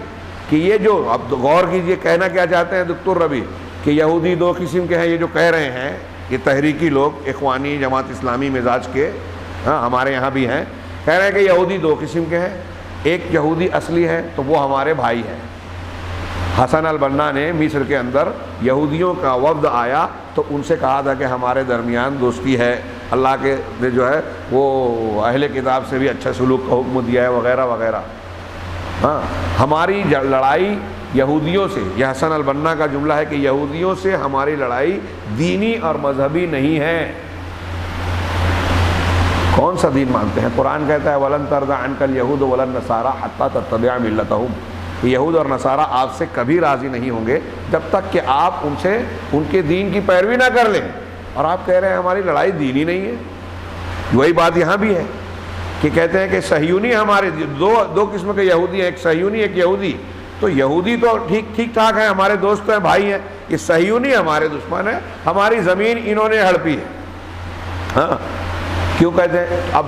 S1: کہ یہ جو، اب غور کیجئے کہنا کیا چاہتے ہیں دکتور ربی کہ یہودی دو قسم کے ہیں، یہ جو کہہ رہے ہیں یہ تحریکی لوگ، اخوانی جماعت اسلامی مزاج کے، ہاں ہمارے یہاں بھی ہیں، کہہ رہے ہیں کہ یہودی دو قسم کے ہیں، ایک یہودی اصلی ہے تو وہ ہمارے بھائی ہیں۔ حسن البنا نے مصر کے اندر یہودیوں کا وفد آیا تو ان سے کہا تھا کہ ہمارے درمیان دوستی ہے، اللہ کے نے جو ہے وہ اہل کتاب سے بھی اچھا سلوک کا حکم دیا ہے وغیرہ وغیرہ۔ ہاں، ہماری لڑائی یہودیوں سے، یہ حسن البنا کا جملہ ہے کہ یہودیوں سے ہماری لڑائی دینی اور مذہبی نہیں ہے۔ کون سا دین مانتے ہیں؟ قرآن کہتا ہے وَلَن تَرْضَ عَنْكَ الْيَهُودُ وَلَا النَّصَارَىٰ حَتَّىٰ تَتَّبِعَ مِلَّتَهُمْ، یہود اور نصارہ آپ سے کبھی راضی نہیں ہوں گے جب تک کہ آپ ان سے ان کے دین کی پیروی نہ کر لیں۔ اور آپ کہہ رہے ہیں ہماری لڑائی دینی نہیں ہے۔ وہی بات یہاں بھی ہے کہ کہتے ہیں کہ صہیونی ہمارے دو قسم کے یہودی ہیں، ایک صہیونی ایک یہودی، تو یہودی تو ٹھیک ٹھاک ہیں، ہمارے دوست ہیں، بھائی ہیں، یہ صہیونی ہمارے دشمن ہیں، ہماری زمین انہوں نے ہڑپی ہے۔ ہاں، کیوں کہتے ہیں؟ اب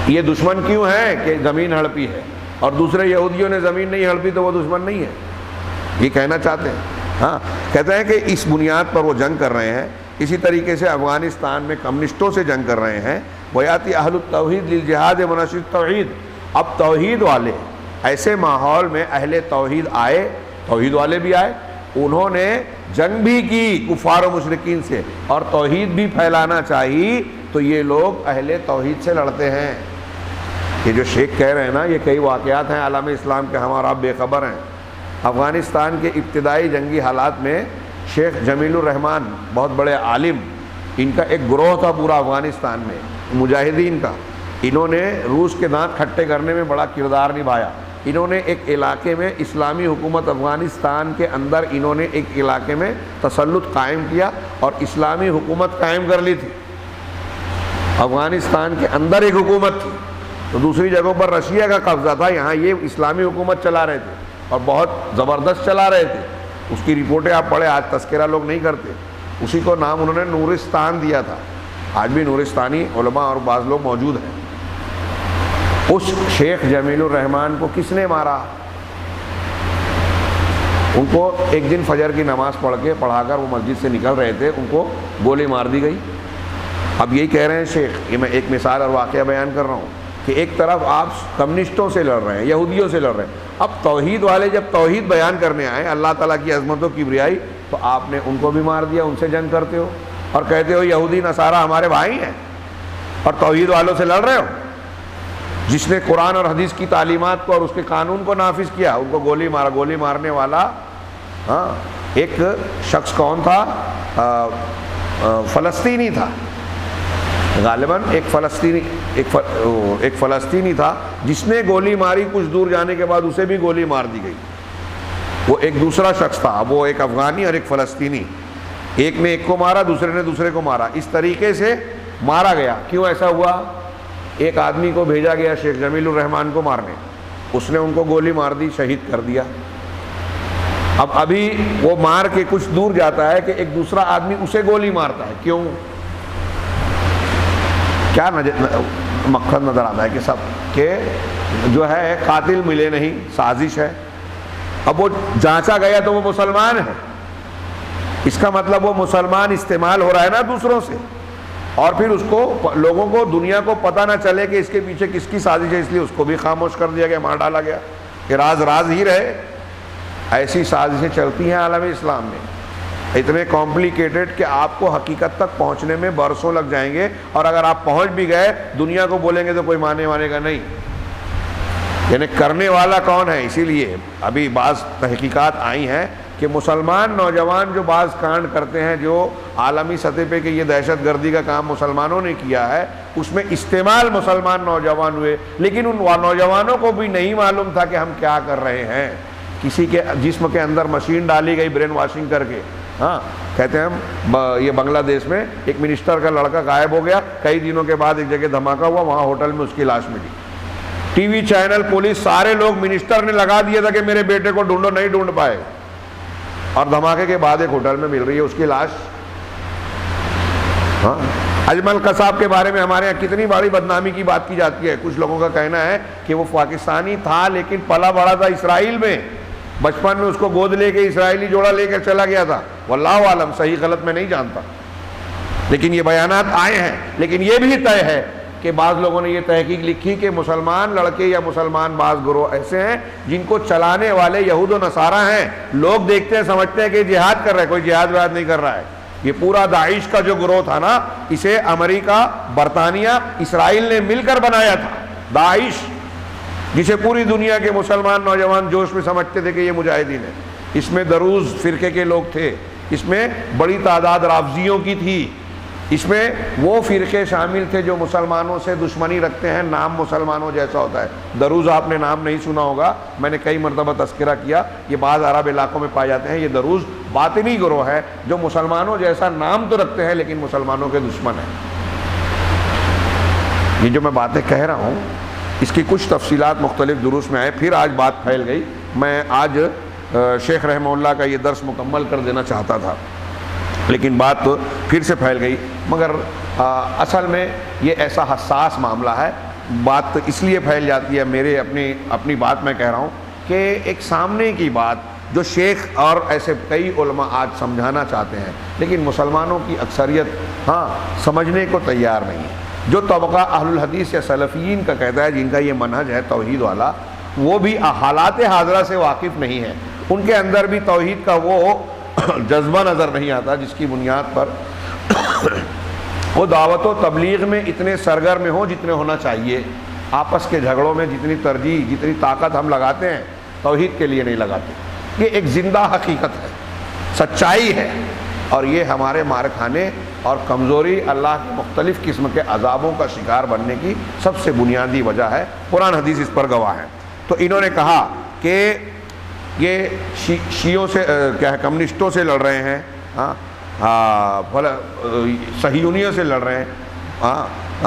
S1: یہ دشمن کیوں ہے کہ زمین ہڑپی ہے، اور دوسرے یہودیوں نے زمین نہیں ہڑپی تو وہ دشمن نہیں ہے، یہ کہنا چاہتے ہیں۔ ہاں، کہتے ہیں کہ اس بنیاد پر وہ جنگ کر رہے ہیں. اسی طریقے سے افغانستان میں کمیونسٹوں سے جنگ کر رہے ہیں. ویاتی اہل التوحید للجہاد مناشد التوحید. اب توحید والے ایسے ماحول میں اہل توحید آئے، توحید والے بھی آئے، انہوں نے جنگ بھی کی کفار و مشرکین سے، اور توحید بھی پھیلانا چاہیے تو یہ لوگ اہل توحید سے لڑتے ہیں. یہ جو شیخ کہہ رہے ہیں نا، یہ کئی واقعات ہیں عالم اسلام کے، ہم اور آپ بے خبر ہیں. افغانستان کے ابتدائی جنگی حالات میں شیخ جمیل الرحمان بہت بڑے عالم، ان کا ایک گروہ تھا پورا افغانستان میں مجاہدین کا. انہوں نے روس کے دانت کھٹے کرنے میں بڑا کردار نبھایا. انہوں نے ایک علاقے میں اسلامی حکومت افغانستان کے اندر انہوں نے ایک علاقے میں تسلط قائم کیا اور اسلامی حکومت قائم کر لی تھی. افغانستان کے اندر ایک حکومت تھی تو دوسری جگہوں پر رشیا کا قبضہ تھا، یہاں یہ اسلامی حکومت چلا رہے تھے اور بہت زبردست چلا رہے تھے. اس کی رپورٹیں آپ پڑھیں، آج تذکرہ لوگ نہیں کرتے. اسی کو نام انہوں نے نورستان دیا تھا. آج بھی نورستانی علماء اور بعض لوگ موجود ہیں. اس شیخ جمیل الرحمان کو کس نے مارا؟ ان کو ایک دن فجر کی نماز پڑھا کر وہ مسجد سے نکل رہے تھے، ان کو گولی مار دی گئی. اب یہی کہہ رہے ہیں شیخ، یہ میں ایک مثال اور واقعہ بیان کر رہا ہوں کہ ایک طرف آپ کمیونسٹوں سے لڑ رہے ہیں، یہودیوں سے لڑ رہے ہیں. اب توحید والے جب توحید بیان کرنے آئے، اللہ تعالیٰ کی عظمتوں کی کبریائی، تو آپ نے ان کو بھی مار دیا. ان سے جنگ کرتے ہو اور کہتے ہو یہودی نصارہ ہمارے بھائی ہیں، اور توحید والوں سے لڑ رہے ہو. جس نے قرآن اور حدیث کی تعلیمات کو اور اس کے قانون کو نافذ کیا، ان کو گولی مارا. گولی مارنے والا ایک شخص کون تھا؟ فلسطینی تھا غالباً، ایک فلسطینی تھا جس نے گولی ماری. کچھ دور جانے کے بعد اسے بھی گولی مار دی گئی. وہ ایک دوسرا شخص تھا، وہ ایک افغانی اور ایک فلسطینی. ایک نے ایک کو مارا، دوسرے نے دوسرے کو مارا. اس طریقے سے مارا گیا. کیوں ایسا ہوا؟ ایک آدمی کو بھیجا گیا شیخ جمیل الرحمان کو مارنے، اس نے ان کو گولی مار دی، شہید کر دیا. اب ابھی وہ مار کے کچھ دور جاتا ہے کہ ایک دوسرا آدمی اسے گولی مارتا ہے. کیوں؟ کیا مقصد نظر آتا ہے کہ سب کہ جو ہے قاتل ملے نہیں، سازش ہے. اب وہ جانچا گیا تو وہ مسلمان ہے، اس کا مطلب وہ مسلمان استعمال ہو رہا ہے نا دوسروں سے، اور پھر اس کو لوگوں کو دنیا کو پتہ نہ چلے کہ اس کے پیچھے کس کی سازش ہے، اس لیے اس کو بھی خاموش کر دیا گیا، مار ڈالا گیا کہ راز راز ہی رہے. ایسی سازشیں چلتی ہیں عالم اسلام میں، اتنے کمپلیکیٹڈ کہ آپ کو حقیقت تک پہنچنے میں برسوں لگ جائیں گے، اور اگر آپ پہنچ بھی گئے دنیا کو بولیں گے تو کوئی مانے گا نہیں. یعنی کرنے والا کون ہے؟ اسی لیے ابھی بعض تحقیقات آئی ہیں کہ مسلمان نوجوان جو بعض کانڈ کرتے ہیں، جو عالمی سطح پہ کہ یہ دہشت گردی کا کام مسلمانوں نے کیا ہے، اس میں استعمال مسلمان نوجوان ہوئے، لیکن ان نوجوانوں کو بھی نہیں معلوم تھا کہ ہم کیا کر رہے ہیں. کسی کے جسم کے اندر مشین ڈالی گئی برین واشنگ کر کے. کہتے ہیں یہ بنگلہ دیش میں ایک منسٹر کا لڑکا غائب ہو گیا، کئی دنوں کے بعد ایک جگہ دھماکہ ہوا، وہاں ہوٹل میں اس کی لاش ملی. ٹی وی چینل، پولیس، سارے لوگ، منسٹر نے لگا دیا تھا کہ میرے بیٹے کو ڈھونڈو، نہیں ڈھونڈ پائے، اور دھماکے کے بعد ایک ہوٹل میں مل رہی ہے اس کی لاش. اجمل قصاب کے بارے میں ہمارے یہاں کتنی بڑی بدنامی کی بات کی جاتی ہے. کچھ لوگوں کا کہنا ہے کہ وہ پاکستانی تھا لیکن پلا بڑا تھا اسرائیل میں، بچپن میں اس کو گود لے کے اسرائیلی جوڑا لے کر چلا گیا تھا. واللہ عالم، صحیح غلط میں نہیں جانتا، لیکن یہ بیانات آئے ہیں. لیکن یہ بھی طے ہے کہ بعض لوگوں نے یہ تحقیق لکھی کہ مسلمان لڑکے یا مسلمان بعض گروہ ایسے ہیں جن کو چلانے والے یہود و نصارہ ہیں. لوگ دیکھتے ہیں سمجھتے ہیں کہ جہاد کر رہا ہے، کوئی جہاد وہاد نہیں کر رہا ہے. یہ پورا داعش کا جو گروہ تھا نا، اسے امریکہ، برطانیہ، اسرائیل نے مل کر بنایا تھا. داعش جسے پوری دنیا کے مسلمان نوجوان جوش میں سمجھتے تھے کہ یہ مجاہدین ہیں. اس میں دروز فرقے کے لوگ تھے، اس میں بڑی تعداد رافضیوں کی تھی، اس میں وہ فرقے شامل تھے جو مسلمانوں سے دشمنی رکھتے ہیں، نام مسلمانوں جیسا ہوتا ہے. دروز آپ نے نام نہیں سنا ہوگا، میں نے کئی مرتبہ تذکرہ کیا، یہ بعض عرب علاقوں میں پائے جاتے ہیں. یہ دروز باطنی گروہ ہے جو مسلمانوں جیسا نام تو رکھتے ہیں لیکن مسلمانوں کے دشمن ہیں. یہ جو میں باتیں کہہ رہا ہوں اس کی کچھ تفصیلات مختلف دروس میں آئے، پھر آج بات پھیل گئی. میں آج شیخ رحمہ اللہ کا یہ درس مکمل کر دینا چاہتا تھا لیکن بات پھر سے پھیل گئی. مگر اصل میں یہ ایسا حساس معاملہ ہے، بات اس لیے پھیل جاتی ہے، میرے اپنی بات میں کہہ رہا ہوں کہ ایک سامنے کی بات جو شیخ اور ایسے کئی علماء آج سمجھانا چاہتے ہیں، لیکن مسلمانوں کی اکثریت سمجھنے کو تیار نہیں ہے۔ جو طبقہ اہل الحدیث یا سلفیین کا کہتا ہے، جن کا یہ منہج ہے توحید والا، وہ بھی حالات حاضرہ سے واقف نہیں ہے، ان کے اندر بھی توحید کا وہ جذبہ نظر نہیں آتا جس کی بنیاد پر وہ دعوت و تبلیغ میں اتنے سرگرم ہوں جتنے ہونا چاہیے۔ آپس کے جھگڑوں میں جتنی ترجیح، جتنی طاقت ہم لگاتے ہیں، توحید کے لیے نہیں لگاتے۔ یہ ایک زندہ حقیقت ہے، سچائی ہے، اور یہ ہمارے مار کھانے اور کمزوری، اللہ کے مختلف قسم کے عذابوں کا شکار بننے کی سب سے بنیادی وجہ ہے۔ قرآن حدیث اس پر گواہ ہے۔ تو انہوں نے کہا کہ یہ شیعوں سے کیا ہے، کمیونسٹوں سے لڑ رہے ہیں، صہیونیوں سے لڑ رہے ہیں،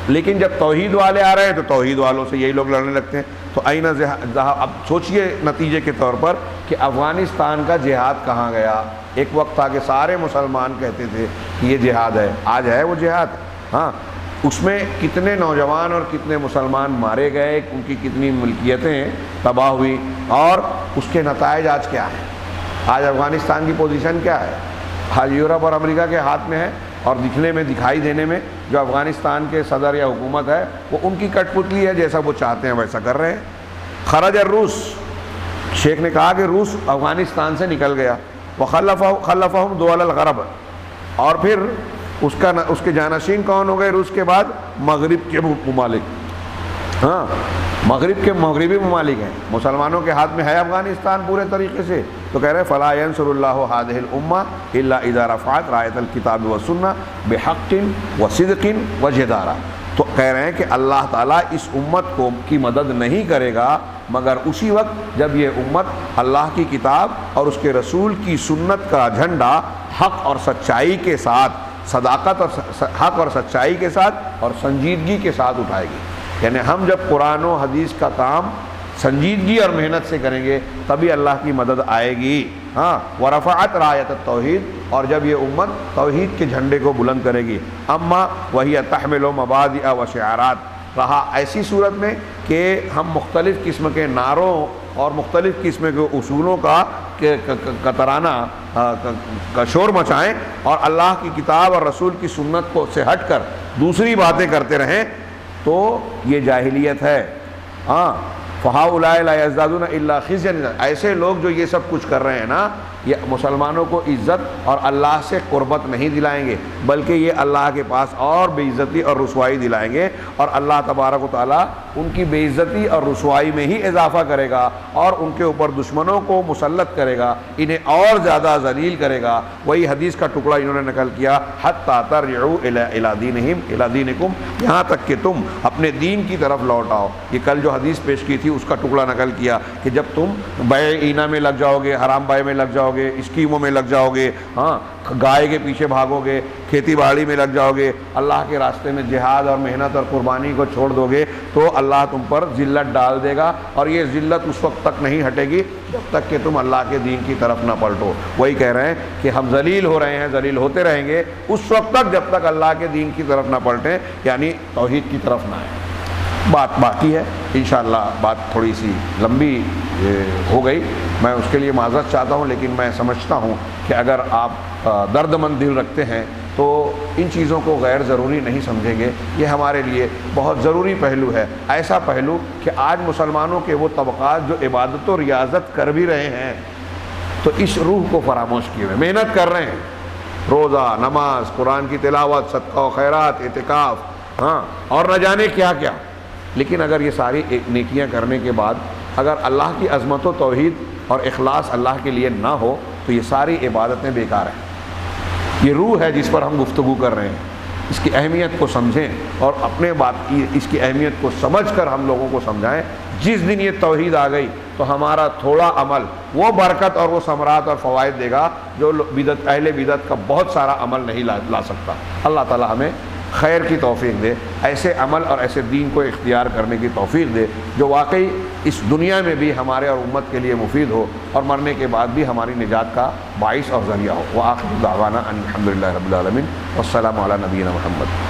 S1: لیکن جب توحید والے آ رہے ہیں تو توحید والوں سے یہی لوگ لڑنے لگتے ہیں۔ تو آئینہ اب سوچئے نتیجے کے طور پر کہ افغانستان کا جہاد کہاں گیا؟ ایک وقت تھا کہ سارے مسلمان کہتے تھے کہ یہ جہاد ہے، آج ہے وہ جہاد؟ اس میں کتنے نوجوان اور کتنے مسلمان مارے گئے، ان کی کتنی ملکیتیں تباہ ہوئی، اور اس کے نتائج آج کیا ہیں؟ آج افغانستان کی پوزیشن کیا ہے؟ آج یورپ اور امریکہ کے ہاتھ میں ہے، اور دکھنے میں، دکھائی دینے میں جو افغانستان کے صدر یا حکومت ہے وہ ان کی کٹ پتلی ہے، جیسا وہ چاہتے ہیں ویسا کر رہے ہیں۔ خرج الروس، شیخ نے کہا کہ روس افغانستان سے نکل گیا، وخلفہم دول الغرب، اور پھر اس کے جانشین کون ہو گئے روس کے بعد؟ مغرب کے ممالک۔ مغرب کے مغربی ممالک ہیں، مسلمانوں کے ہاتھ میں ہے افغانستان پورے طریقے سے۔ تو کہہ رہے ہیں فلا ینصر اللہ هذه الامه الا اذا رفعت راية الكتاب والسنة بحق وصدق وجدارہ۔ تو کہہ رہے ہیں کہ اللہ تعالیٰ اس امت کی مدد نہیں کرے گا مگر اسی وقت جب یہ امت اللہ کی کتاب اور اس کے رسول کی سنت کا جھنڈا حق اور سچائی کے ساتھ، صداقت اور حق اور سچائی کے ساتھ اور سنجیدگی کے ساتھ اٹھائے گی۔ یعنی ہم جب قرآن و حدیث کا کام سنجیدگی اور محنت سے کریں گے تبھی اللہ کی مدد آئے گی۔ ورفعت رایت التوحید، اور جب یہ امت توحید کے جھنڈے کو بلند کرے گی۔ اما وہی تحمل مبادئ و شعارات، رہا ایسی صورت میں کہ ہم مختلف قسم کے نعروں اور مختلف قسم کے اصولوں کا ترانہ کا شور مچائیں اور اللہ کی کتاب اور رسول کی سنت کو سے ہٹ کر دوسری باتیں کرتے رہیں، تو یہ جاہلیت ہے۔ فَهَؤُلَاءِ لَا يَزْدَادُونَ إِلَّا خِزْيًا، ایسے لوگ جو یہ سب کچھ کر رہے ہیں نا، یہ مسلمانوں کو عزت اور اللہ سے قربت نہیں دلائیں گے، بلکہ یہ اللہ کے پاس اور بے عزتی اور رسوائی دلائیں گے، اور اللہ تبارک و تعالیٰ ان کی بے عزتی اور رسوائی میں ہی اضافہ کرے گا، اور ان کے اوپر دشمنوں کو مسلط کرے گا، انہیں اور زیادہ ذلیل کرے گا۔ وہی حدیث کا ٹکڑا انہوں نے نقل کیا، حَتَّى تَرْجِعُوا إِلَىٰ دِينِكُمْ، یہاں تک کہ تم اپنے دین کی طرف لوٹ آؤ۔ یہ کل جو حدیث پیش کی تھی اس کا ٹکڑا نقل کیا کہ جب تم بیع اینا میں لگ جاؤ گے، حرام بائے میں لگ جاؤ گے، اسکیموں میں لگ جاؤ گے، گائے کے پیچھے بھاگو گے، کھیتی باڑی میں لگ جاؤ گے، اللہ کے راستے میں جہاد اور محنت اور قربانی کو چھوڑ دو گے، تو اللہ تم پر ذلت ڈال دے گا، اور یہ ذلت اس وقت تک نہیں ہٹے گی جب تک کہ تم اللہ کے دین کی طرف نہ پلٹو۔ وہی کہہ رہے ہیں کہ ہم ذلیل ہو رہے ہیں، ذلیل ہوتے رہیں گے اس وقت تک جب تک اللہ کے دین کی طرف نہ پلٹیں، یعنی توحید کی طرف نہ آئیں۔ بات باقی ہے انشاءاللہ، بات تھوڑی سی لمبی ہو گئی، میں اس کے لیے معذرت چاہتا ہوں، لیکن میں سمجھتا ہوں کہ اگر آپ درد مند دل رکھتے ہیں تو ان چیزوں کو غیر ضروری نہیں سمجھیں گے۔ یہ ہمارے لیے بہت ضروری پہلو ہے، ایسا پہلو کہ آج مسلمانوں کے وہ طبقات جو عبادت و ریاضت کر بھی رہے ہیں تو اس روح کو فراموش کیے ہوئے محنت کر رہے ہیں، روزہ، نماز، قرآن کی تلاوت، صدقہ و خیرات، اعتکاف، اور نہ جانے کیا کیا، لیکن اگر یہ ساری نیکیاں کرنے کے بعد اگر اللہ کی عظمت و توحید اور اخلاص اللہ کے لیے نہ ہو تو یہ ساری عبادتیں بیکار ہیں۔ یہ روح ہے جس پر ہم گفتگو کر رہے ہیں، اس کی اہمیت کو سمجھیں اور اپنے بات کی اس کی اہمیت کو سمجھ کر ہم لوگوں کو سمجھائیں۔ جس دن یہ توحید آ گئی تو ہمارا تھوڑا عمل وہ برکت اور وہ ثمرات اور فوائد دے گا جو اہل بدعت کا بہت سارا عمل نہیں لا سکتا۔ اللہ تعالی ہمیں خیر کی توفیق دے، ایسے عمل اور ایسے دین کو اختیار کرنے کی توفیق دے جو واقعی اس دنیا میں بھی ہمارے اور امت کے لیے مفید ہو اور مرنے کے بعد بھی ہماری نجات کا باعث اور ذریعہ ہو۔ وآخر دعوانا ان الحمد للہ رب العالمین، والسلام علی نبینا محمد۔